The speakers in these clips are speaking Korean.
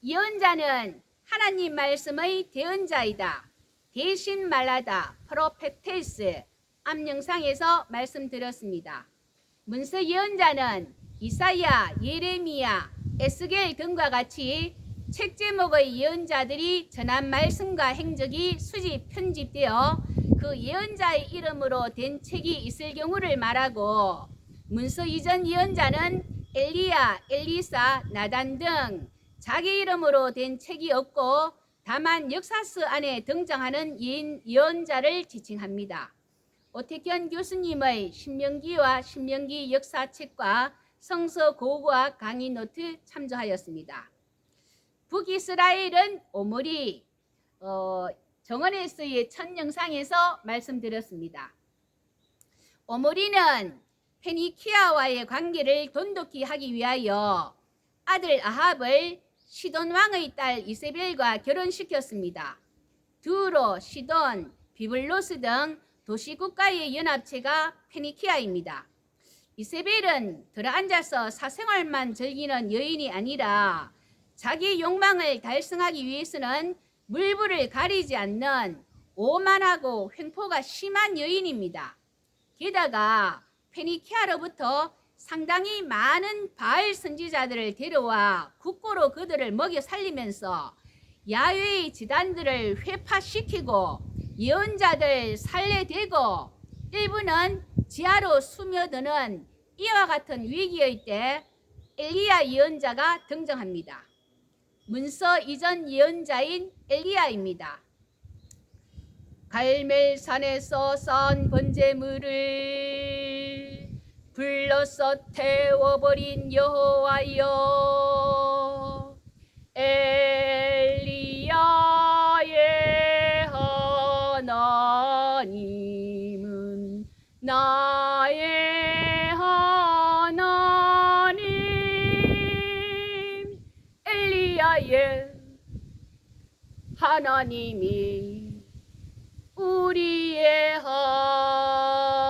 예언자는 하나님 말씀의 대언자이다. 대신 말하다. 프로페테스. 앞영상에서 말씀드렸습니다. 문서 예언자는 이사야, 예레미야, 에스겔 등과 같이 책 제목의 예언자들이 전한 말씀과 행적이 수집 편집되어 그 예언자의 이름으로 된 책이 있을 경우를 말하고, 문서 이전 예언자는 엘리야, 엘리사, 나단 등 자기 이름으로 된 책이 없고 다만 역사서 안에 등장하는 예언자를 지칭합니다. 오태견 교수님의 신명기와 신명기 역사책과 성서 고고학 강의 노트 참조하였습니다. 북이스라엘은 오므리, 정언에서의 첫 영상에서 말씀드렸습니다. 오므리는 페니키아와의 관계를 돈독히 하기 위하여 아들 아합을 시돈 왕의 딸 이세벨과 결혼시켰습니다. 두로, 시돈, 비블로스 등 도시국가의 연합체가 페니키아입니다. 이세벨은 들어앉아서 사생활만 즐기는 여인이 아니라 자기 욕망을 달성하기 위해서는 물불을 가리지 않는 오만하고 횡포가 심한 여인입니다. 게다가 페니키아로부터 상당히 많은 바알 선지자들을 데려와 국고로 그들을 먹여 살리면서 야훼의 지단들을 회파시키고 예언자들 살해되고 일부는 지하로 스며드는 이와 같은 위기의 때 엘리야 예언자가 등장합니다. 문서 이전 예언자인 엘리야입니다. 갈멜산에서 쌓은 번제물을 불러서 태워버린 여호와여, 엘리야의 하나님은 나의 하나님, 엘리야의 하나님이 우리의 하나님.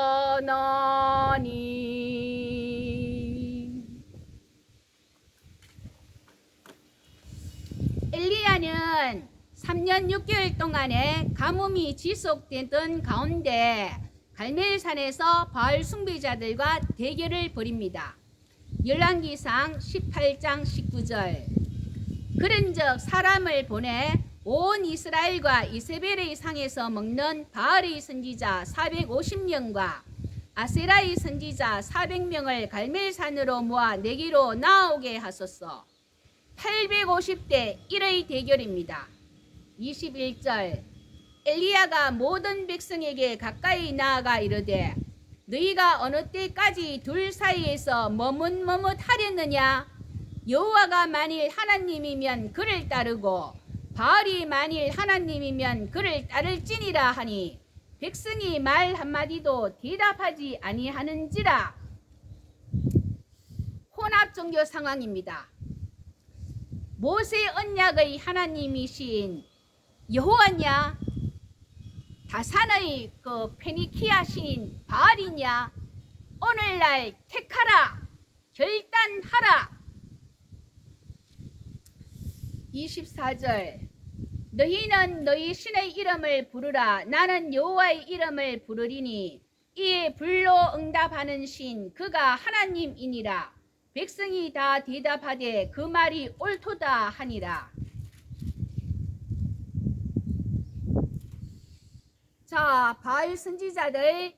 엘리야는 3년 6개월 동안의 가뭄이 지속되던 가운데 갈멜산에서 바알 숭배자들과 대결을 벌입니다. 열왕기상 18장 19절. 그런즉 사람을 보내 온 이스라엘과 이세벨의 상에서 먹는 바알의 선지자 450명과 아세라의 선지자 400명을 갈멜산으로 모아 내게로 나오게 하소서. 850대 1의 대결입니다. 21절. 엘리야가 모든 백성에게 가까이 나아가 이르되 너희가 어느 때까지 둘 사이에서 머뭇머뭇하렸느냐? 여호와가 만일 하나님이면 그를 따르고 바알이 만일 하나님이면 그를 따를지니라 하니 백성이 말 한마디도 대답하지 아니하는지라. 혼합 종교 상황입니다. 모세 언약의 하나님이신 여호와냐, 다산의 그 페니키아 신 바알이냐? 오늘날 택하라, 결단하라. 24절. 너희는 너희 신의 이름을 부르라. 나는 여호와의 이름을 부르리니 이에 불로 응답하는 신 그가 하나님이니라. 백성이 다 대답하되 그 말이 옳도다 하니라. 자, 바알 선지자들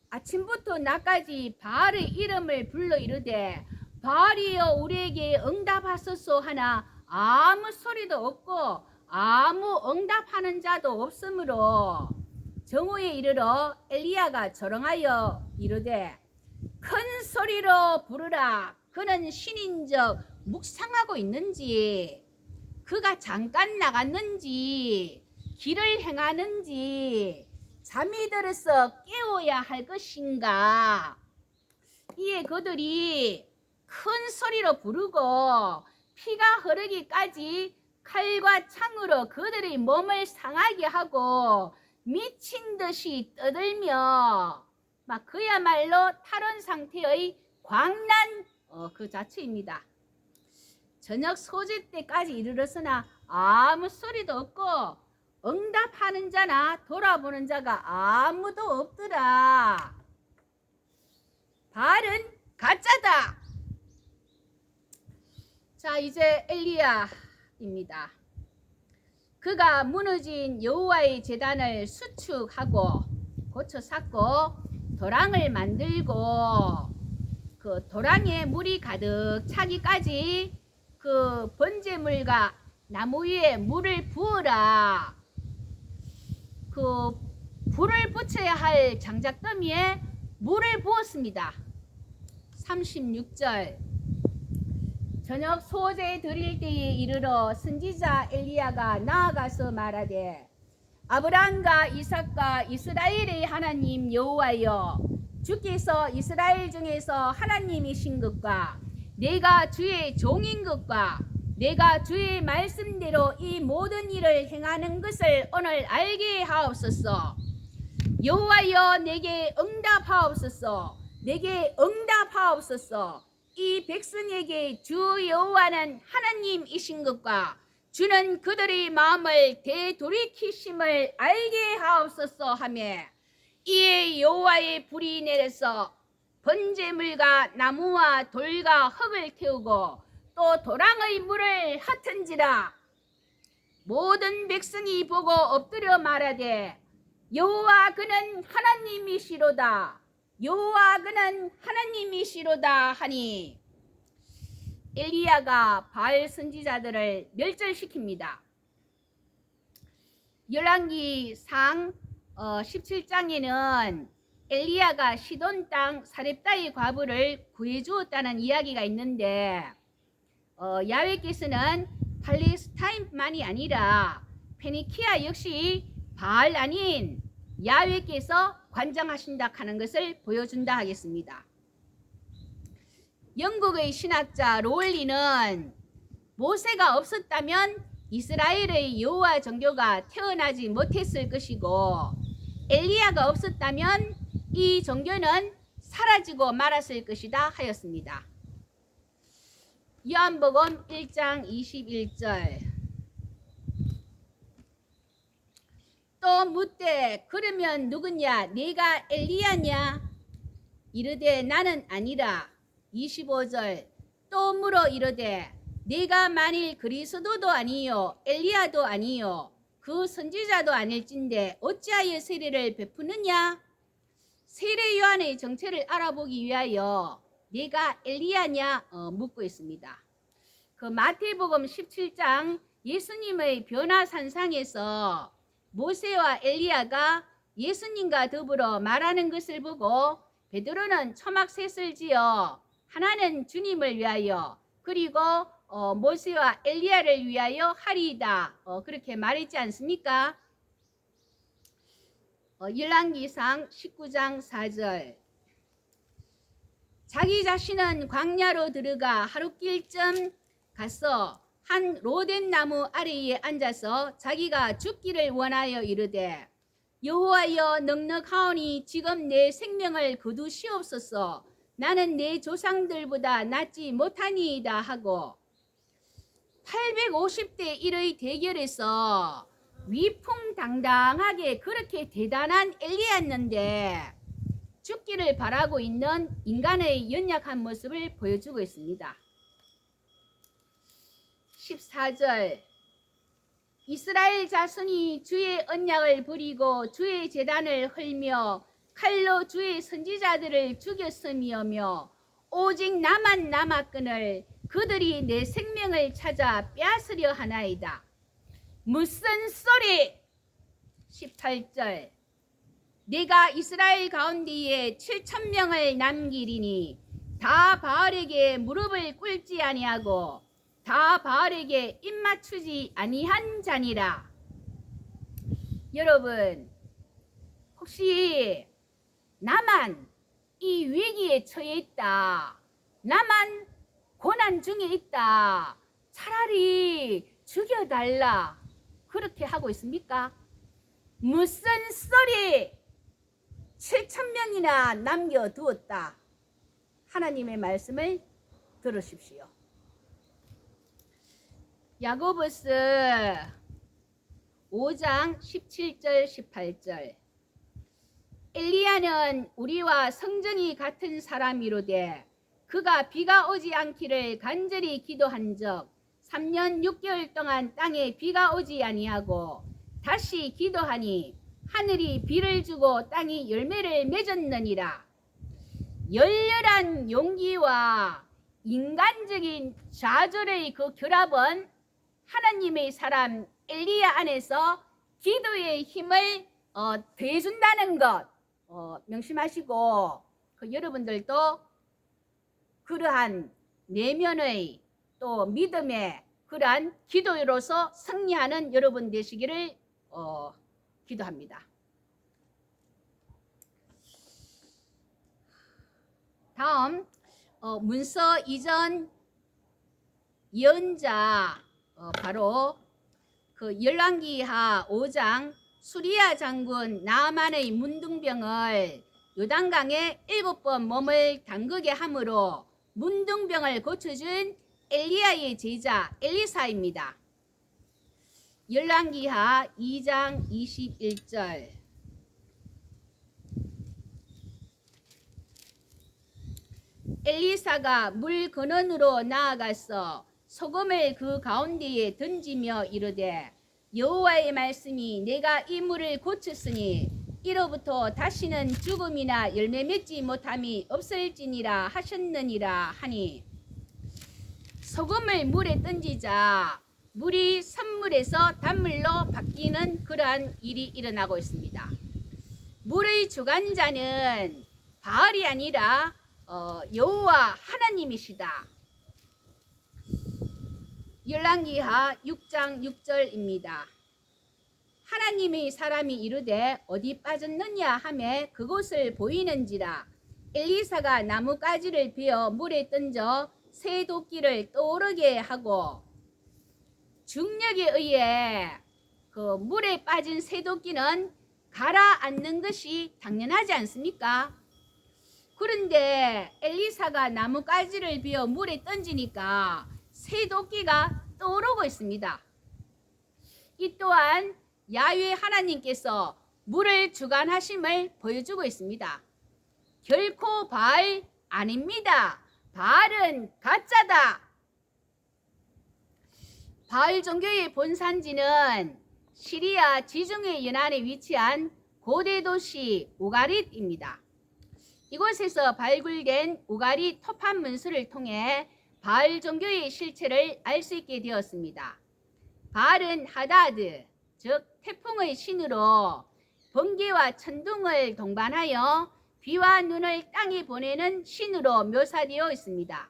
아침부터 낮까지 바알의 이름을 불러 이르되 바알이여 우리에게 응답하소서 하나 아무 소리도 없고 아무 응답하는 자도 없으므로 정오에 이르러 엘리야가 조롱하여 이르되 큰 소리로 부르라. 그는 신인적 묵상하고 있는지, 그가 잠깐 나갔는지, 길을 행하는지 잠이 들어서 깨워야 할 것인가. 이에 그들이 큰 소리로 부르고 피가 흐르기까지 칼과 창으로 그들의 몸을 상하게 하고 미친 듯이 떠들며 막 그야말로 탈원 상태의 광란 그 자체입니다. 저녁 소재 때까지 이르렀으나 아무 소리도 없고 응답하는 자나 돌아보는 자가 아무도 없더라. 바알은 가짜다. 자, 이제 엘리야입니다. 그가 무너진 여호와의 제단을 수축하고 고쳐 쌓고 도랑을 만들고 그 도랑에 물이 가득 차기까지 그 번제물과 나무 위에 물을 부어라. 그 불을 붙여야 할 장작더미에 물을 부었습니다. 36절 저녁 소제 드릴 때에 이르러 선지자 엘리야가 나아가서 말하되 아브라함과 이삭과 이스라엘의 하나님 여호와여 주께서 이스라엘 중에서 하나님이신 것과 내가 주의 종인 것과 내가 주의 말씀대로 이 모든 일을 행하는 것을 오늘 알게 하옵소서. 여호와여 내게 응답하옵소서. 내게 응답하옵소서. 이 백성에게 주 여호와는 하나님이신 것과 주는 그들의 마음을 되돌이키심을 알게 하옵소서 하며 이에 여호와의 불이 내려서 번제물과 나무와 돌과 흙을 태우고 또 도랑의 물을 핫은지라. 모든 백성이 보고 엎드려 말하되 여호와 그는 하나님이시로다. 여호와 그는 하나님이시로다 하니 엘리야가 바알 선지자들을 멸절시킵니다. 열왕기상 17장에는 엘리야가 시돈 땅 사렙다의 과부를 구해주었다는 이야기가 있는데 야훼께서는 팔레스타인만이 아니라 페니키아 역시 바알 아닌 야훼께서 관장하신다 하는 것을 보여준다 하겠습니다. 영국의 신학자 로울리는 모세가 없었다면 이스라엘의 여호와 종교가 태어나지 못했을 것이고 엘리야가 없었다면 이 종교는 사라지고 말았을 것이다 하였습니다. 요한복음 1장 21절 또 묻되 그러면 누구냐 네가 엘리야냐 이르되 나는 아니라 25절 또 물어 이르되 네가 만일 그리스도도 아니요 엘리야도 아니요 그 선지자도 아닐진데 어찌하여 세례를 베푸느냐. 세례 요한의 정체를 알아보기 위하여 네가 엘리야냐 묻고 있습니다. 그 마태복음 17장 예수님의 변화산상에서 모세와 엘리야가 예수님과 더불어 말하는 것을 보고 베드로는 초막셋을 지어 하나는 주님을 위하여 그리고 모세와 엘리야를 위하여 하리이다 그렇게 말했지 않습니까? 열왕기상 19장 4절 자기 자신은 광야로 들어가 하룻길쯤 가서 한 로뎀 나무 아래에 앉아서 자기가 죽기를 원하여 이르되 여호와여 넉넉하오니 지금 내 생명을 거두시옵소서. 나는 내 조상들보다 낫지 못하니이다 하고 850대 1의 대결에서 위풍당당하게 그렇게 대단한 엘리야였는데 죽기를 바라고 있는 인간의 연약한 모습을 보여주고 있습니다. 14절 이스라엘 자손이 주의 언약을 버리고 주의 제단을 헐며 칼로 주의 선지자들을 죽였음이오며 오직 나만 남았거늘 그들이 내 생명을 찾아 빼앗으려 하나이다. 무슨 소리? 18절 내가 이스라엘 가운데에 7,000명을 남기리니 다 바알에게 무릎을 꿇지 아니하고 다 바알에게 입맞추지 아니한 자니라. 여러분 혹시 나만 이 위기에 처해 있다, 나만 고난 중에 있다, 차라리 죽여달라 그렇게 하고 있습니까? 무슨 소리? 7,000명이나 남겨두었다. 하나님의 말씀을 들으십시오. 야고보스 5장 17절 18절. 엘리야는 우리와 성정이 같은 사람이로되 그가 비가 오지 않기를 간절히 기도한즉 3년 6개월 동안 땅에 비가 오지 아니하고 다시 기도하니 하늘이 비를 주고 땅이 열매를 맺었느니라. 열렬한 용기와 인간적인 좌절의 그 결합은 하나님의 사람 엘리야 안에서 기도의 힘을 대준다는 것 명심하시고, 여러분들도 그러한 내면의 또 믿음의 그러한 기도로서 승리하는 여러분 되시기를 기도합니다. 다음 문서 이전 예언자 바로 그 열왕기하 5장 수리야 장군 나아만의 문둥병을 요단강에 7번 몸을 담그게 함으로 문둥병을 고쳐준 엘리야의 제자 엘리사입니다. 열왕기하 2장 21절. 엘리사가 물 근원으로 나아가서 소금을 그 가운데에 던지며 이르되 여호와의 말씀이 내가 이 물을 고쳤으니 이로부터 다시는 죽음이나 열매 맺지 못함이 없을지니라 하셨느니라 하니, 소금을 물에 던지자 물이 선물에서 단물로 바뀌는 그러한 일이 일어나고 있습니다. 물의 주관자는 바알이 아니라 여호와 하나님이시다. 열왕기하 6장 6절입니다. 하나님의 사람이 이르되 어디 빠졌느냐 하매 그곳을 보이는지라. 엘리사가 나뭇가지를 베어 물에 던져 새 도끼를 떠오르게 하고, 중력에 의해 그 물에 빠진 새 도끼는 가라앉는 것이 당연하지 않습니까? 그런데 엘리사가 나뭇가지를 베어 물에 던지니까 새 도끼가 떠오르고 있습니다. 이 또한 야훼 하나님께서 물을 주관하심을 보여주고 있습니다. 결코 바알 아닙니다. 바알은 가짜다. 바알 종교의 본산지는 시리아 지중해 연안에 위치한 고대 도시 우가릿입니다. 이곳에서 발굴된 우가릿 토판 문서를 통해 바알 종교의 실체를 알 수 있게 되었습니다. 바알은 하다드, 즉 태풍의 신으로 번개와 천둥을 동반하여 비와 눈을 땅에 보내는 신으로 묘사되어 있습니다.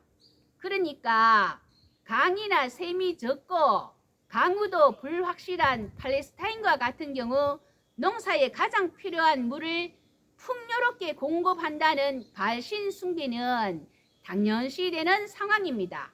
그러니까 강이나 샘이 적고 강우도 불확실한 팔레스타인과 같은 경우 농사에 가장 필요한 물을 풍요롭게 공급한다는 바알신 숭배는 당연시 되는 상황입니다.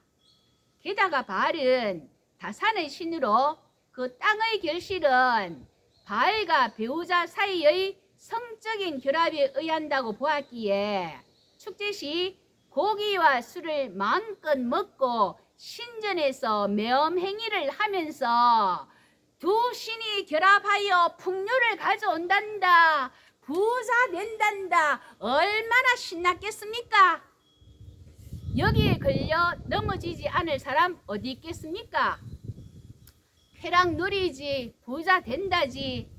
게다가 바알은 다산의 신으로 그 땅의 결실은 바알과 배우자 사이의 성적인 결합에 의한다고 보았기에 축제 시 고기와 술을 마음껏 먹고 신전에서 매엄 행위를 하면서 두 신이 결합하여 풍요를 가져온단다, 부자 된단다, 얼마나 신났겠습니까? 여기에 걸려 넘어지지 않을 사람 어디 있겠습니까? 쾌락 누리지, 부자 된다지.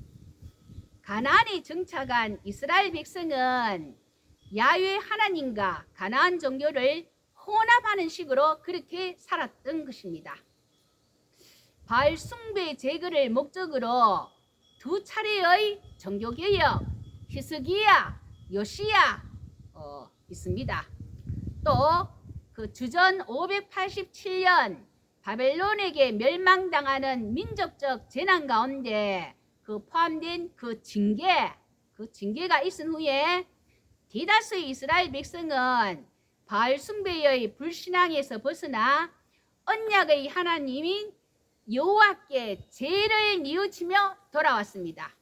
가나안에 정착한 이스라엘 백성은 야훼 하나님과 가나안 종교를 혼합하는 식으로 그렇게 살았던 것입니다. 바알 숭배 제거를 목적으로 두 차례의 종교개혁, 히스기야, 요시야 있습니다. 또 그 주전 587년 바벨론에게 멸망당하는 민족적 재난 가운데 그 포함된 그 징계가 있은 후에 대다수의 이스라엘 백성은 바알 숭배의 불신앙에서 벗어나 언약의 하나님인 여호와께 죄를 뉘우치며 돌아왔습니다.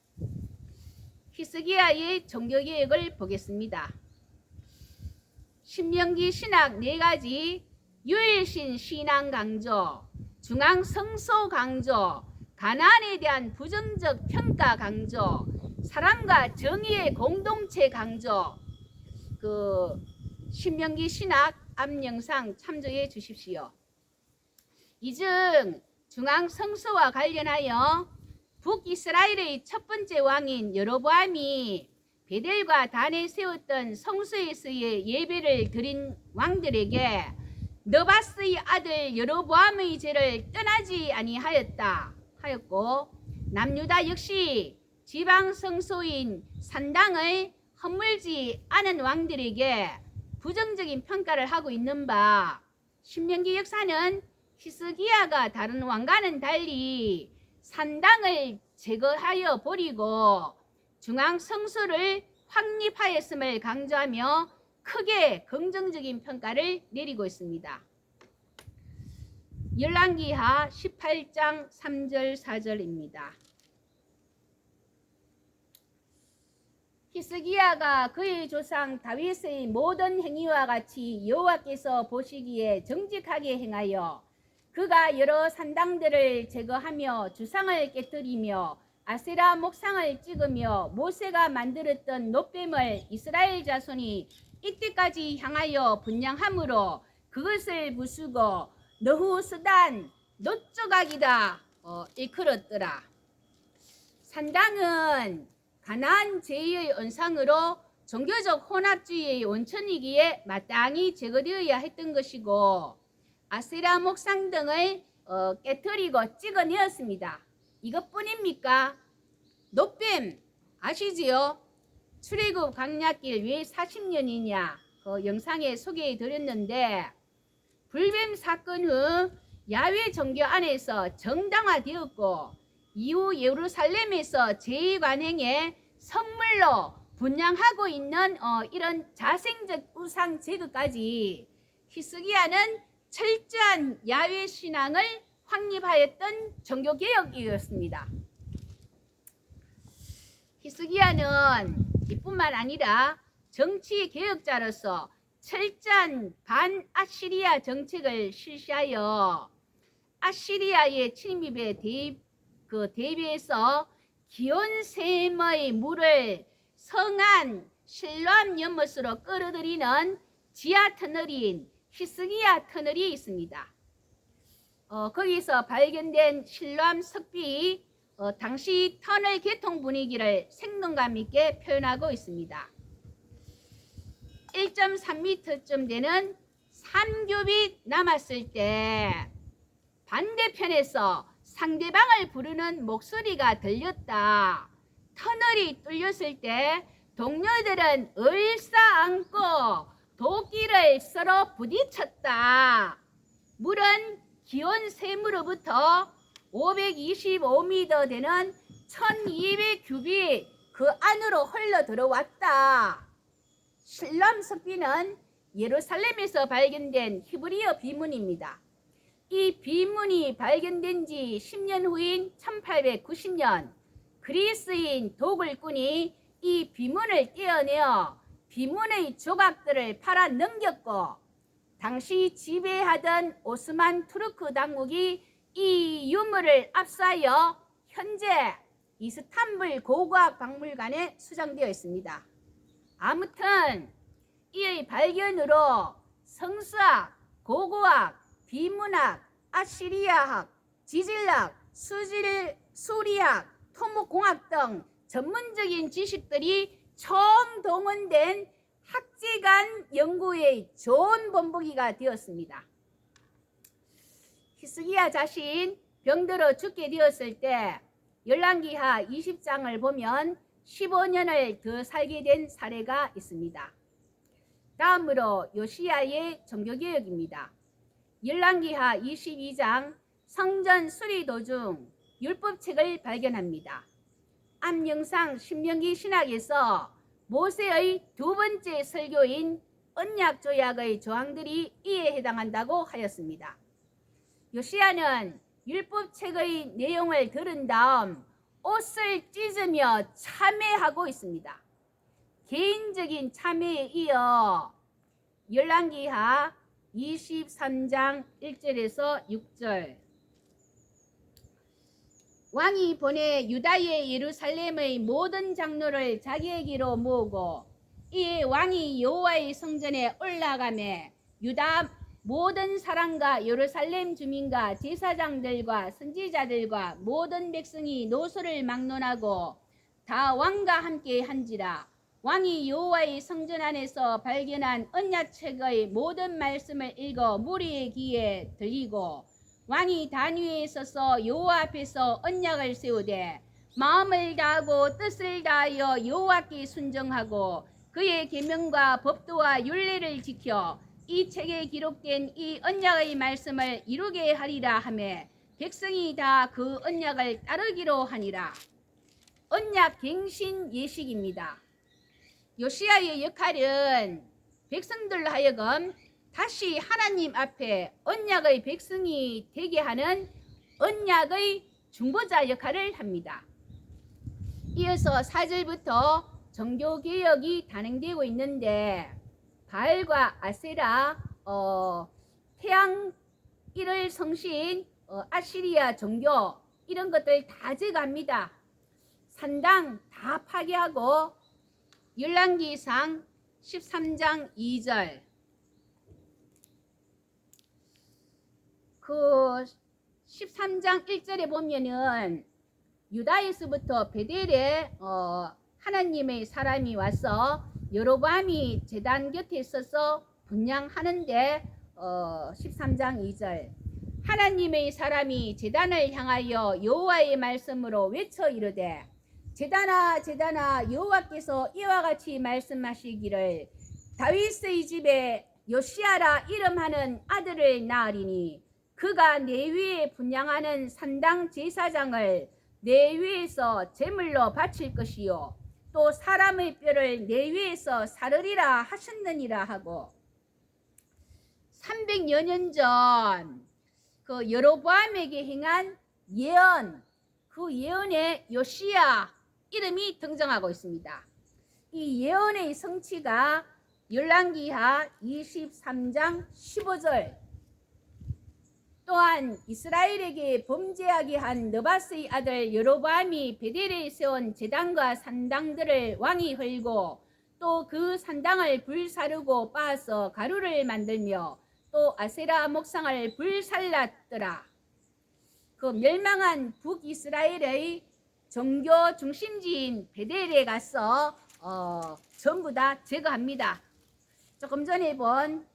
히스기야의 종교개혁을 보겠습니다. 신명기 신학 4가지, 유일신 신앙 강조, 중앙 성소 강조, 가난에 대한 부정적 평가 강조, 사랑과 정의의 공동체 강조. 신명기 신학 앞 영상 참조해 주십시오. 이중 중앙 성소와 관련하여 북이스라엘의 첫 번째 왕인 여로보암이 베델과 단에 세웠던 성소에서의 예배를 드린 왕들에게 느바스의 아들 여로보암의 죄를 떠나지 아니하였다 하였고, 남유다 역시 지방 성소인 산당을 허물지 않은 왕들에게 부정적인 평가를 하고 있는 바, 신명기 역사는 히스기야가 다른 왕과는 달리 산당을 제거하여 버리고 중앙 성소를 확립하였음을 강조하며 크게 긍정적인 평가를 내리고 있습니다. 열왕기하 18장 3절 4절입니다. 히스기야가 그의 조상 다윗의 모든 행위와 같이 여호와께서 보시기에 정직하게 행하여 그가 여러 산당들을 제거하며 주상을 깨뜨리며 아세라 목상을 찍으며 모세가 만들었던 놋뱀을 이스라엘 자손이 이때까지 향하여 분양함으로 그것을 부수고 너후스단 놋조각이다 일컬었더라. 산당은 가나안 제2의 언상으로 종교적 혼합주의의 원천이기에 마땅히 제거되어야 했던 것이고, 아세라 목상 등을 깨뜨리고 찍어내었습니다. 이것뿐입니까? 놋뱀 아시지요? 출애굽 광야길 왜 40년이냐 그 영상에 소개해 드렸는데, 불뱀 사건 후 야훼 종교 안에서 정당화되었고 이후 예루살렘에서 제2관행에 선물로 분양하고 있는 이런 자생적 우상 제거까지 히스기야는 철저한 야훼 신앙을 확립하였던 종교개혁이었습니다. 히스기야는 이뿐만 아니라 정치개혁자로서 철저한 반아시리아 정책을 실시하여 아시리아의 침입에 대비해서 기온샘의 물을 성안 실로암 연못으로 끌어들이는 지하 터널인 히스기야 터널이 있습니다. 거기서 발견된 실로암 석비 당시 터널 개통 분위기를 생동감 있게 표현하고 있습니다. 1.3m쯤 되는 3규빗 남았을 때 반대편에서 상대방을 부르는 목소리가 들렸다. 터널이 뚫렸을 때 동료들은 얼싸안고 도끼를 서로 부딪혔다. 물은 기온샘으로부터 525m 되는 1200규빗 그 안으로 흘러 들어왔다. 실로암 석비는 예루살렘에서 발견된 히브리어 비문입니다. 이 비문이 발견된 지 10년 후인 1890년 그리스인 도굴꾼이 이 비문을 떼어내어 비문의 조각들을 팔아 넘겼고, 당시 지배하던 오스만 투르크 당국이 이 유물을 압수하여 현재 이스탄불 고고학 박물관에 수정되어 있습니다. 아무튼 이의 발견으로 성수학, 고고학, 비문학, 아시리아학, 지질학, 수리학, 토목공학 등 전문적인 지식들이 총동원된 학제간 연구의 좋은 본보기가 되었습니다. 히스기야 자신 병들어 죽게 되었을 때 열왕기하 20장을 보면 15년을 더 살게 된 사례가 있습니다. 다음으로 요시야의 종교개혁입니다. 열왕기하 22장 성전 수리 도중 율법책을 발견합니다. 앞 영상 신명기 신학에서 모세의 두 번째 설교인 언약조약의 조항들이 이에 해당한다고 하였습니다. 요시야는 율법책의 내용을 들은 다음 옷을 찢으며 참회하고 있습니다. 개인적인 참회에 이어 열왕기하 23장 1절에서 6절, 왕이 보내 유다의 예루살렘의 모든 장로를 자기에게로 모으고 이에 왕이 여호와의 성전에 올라가매 유다 모든 사람과 예루살렘 주민과 제사장들과 선지자들과 모든 백성이 노소를 막론하고 다 왕과 함께 한지라. 왕이 여호와의 성전 안에서 발견한 언약책의 모든 말씀을 읽어 무리의 귀에 들리고 왕이 단 위에 서서 여호와 앞에서 언약을 세우되 마음을 다하고 뜻을 다하여 여호와께 순종하고 그의 계명과 법도와 율례를 지켜 이 책에 기록된 이 언약의 말씀을 이루게 하리라 하며 백성이 다 그 언약을 따르기로 하니라. 언약 갱신 예식입니다. 요시야의 역할은 백성들로 하여금 다시 하나님 앞에 언약의 백성이 되게 하는 언약의 중보자 역할을 합니다. 이어서 4절부터 종교개혁이 단행되고 있는데 바알과 아세라, 태양 일월 성신, 아시리아 종교 이런 것들 다 제거합니다. 산당 다 파괴하고 열왕기상 13장 2절 그 13장 1절에 보면은 유다에서부터 베델에 하나님의 사람이 와서 여로보암이 제단 곁에 있어서 분향하는데 13장 2절 하나님의 사람이 제단을 향하여 여호와의 말씀으로 외쳐 이르되 제단아 제단아 여호와께서 이와 같이 말씀하시기를 다윗의 집에 요시야라 이름하는 아들을 낳으리니 그가 내 위에 분향하는 산당 제사장을 내 위에서 제물로 바칠 것이요 또 사람의 뼈를 내 위에서 사르리라 하셨느니라 하고 300여 년 전 그 여로보암에게 행한 예언 그 예언에 요시야 이름이 등장하고 있습니다. 이 예언의 성취가 열왕기하 23장 15절 또한 이스라엘에게 범죄하게 한 느밧의 아들 여로보암이 베델에 세운 제단과 산당들을 왕이 헐고 또 그 산당을 불사르고 빻아서 가루를 만들며 또 아세라 목상을 불살랐더라. 그 멸망한 북이스라엘의 종교 중심지인 베델에 가서 전부 다 제거합니다. 조금 전에 본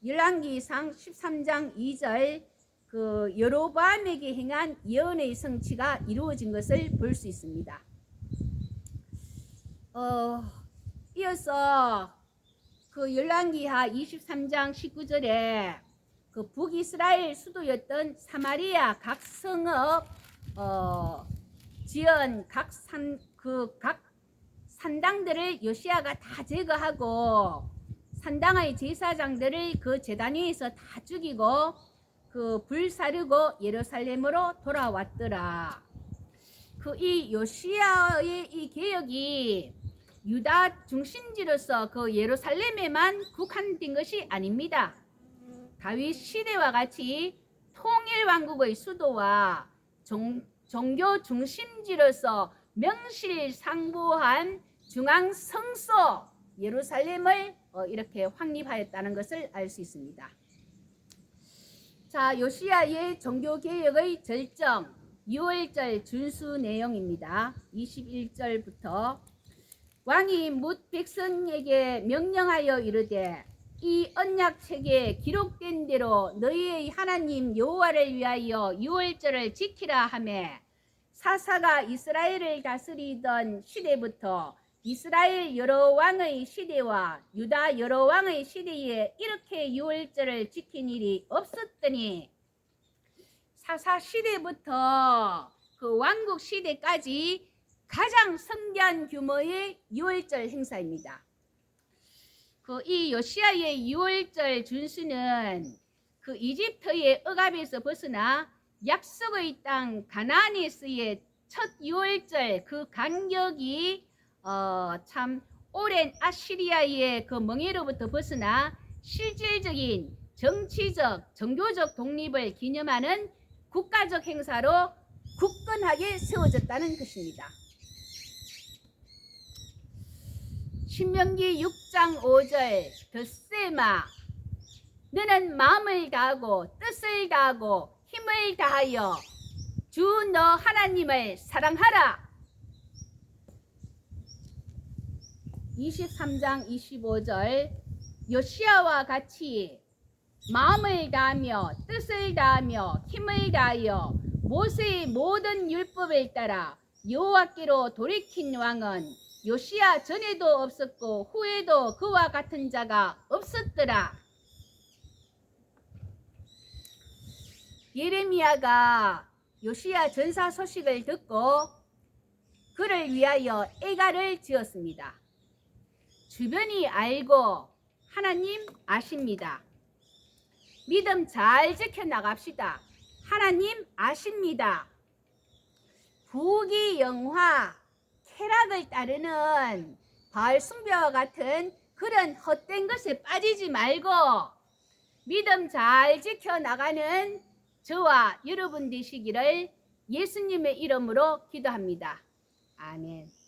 열왕기상 13장 2절 그 여로보암에게 행한 예언의 성취가 이루어진 것을 볼 수 있습니다. 이어서 그 열왕기하 23장 19절에 그 북이스라엘 수도였던 사마리아 각 성읍 지은 각 산당들을 요시야가 다 제거하고 산당의 제사장들을 그 제단 위에서 다 죽이고 그 불사르고 예루살렘으로 돌아왔더라. 그 이 요시야의 이 개혁이 유다 중심지로서 그 예루살렘에만 국한된 것이 아닙니다. 다윗 시대와 같이 통일 왕국의 수도와 종교 중심지로서 명실상부한 중앙 성소 예루살렘을 이렇게 확립하였다는 것을 알 수 있습니다. 자, 요시야의 종교개혁의 절정 6월절 준수 내용입니다. 21절부터 왕이 뭇 백성에게 명령하여 이르되 이 언약책에 기록된 대로 너희의 하나님 여호와를 위하여 6월절을 지키라 하매 사사가 이스라엘을 다스리던 시대부터 이스라엘 여러 왕의 시대와 유다 여러 왕의 시대에 이렇게 6월절을 지킨 일이 없었더니 사사 시대부터 그 왕국 시대까지 가장 성대한 규모의 6월절 행사입니다. 그 이 요시야의 6월절 준수는 그 이집트의 억압에서 벗어나 약속의 땅 가나안에서의 첫 6월절 그 간격이 참 오랜 아시리아의 그 멍에로부터 벗어나 실질적인 정치적, 종교적 독립을 기념하는 국가적 행사로 굳건하게 세워졌다는 것입니다. 신명기 6장 5절 덧세마 너는 마음을 다하고 뜻을 다하고 힘을 다하여 주 너 하나님을 사랑하라. 23장 25절 요시야와 같이 마음을 다하며 뜻을 다하며 힘을 다하여 모세의 모든 율법을 따라 여호와께로 돌이킨 왕은 요시야 전에도 없었고 후에도 그와 같은 자가 없었더라. 예레미야가 요시야 전사 소식을 듣고 그를 위하여 애가를 지었습니다. 주변이 알고 하나님 아십니다. 믿음 잘 지켜나갑시다. 하나님 아십니다. 부귀영화, 쾌락을 따르는 바알 숭배와 같은 그런 헛된 것에 빠지지 말고 믿음 잘 지켜나가는 저와 여러분 되시기를 예수님의 이름으로 기도합니다. 아멘.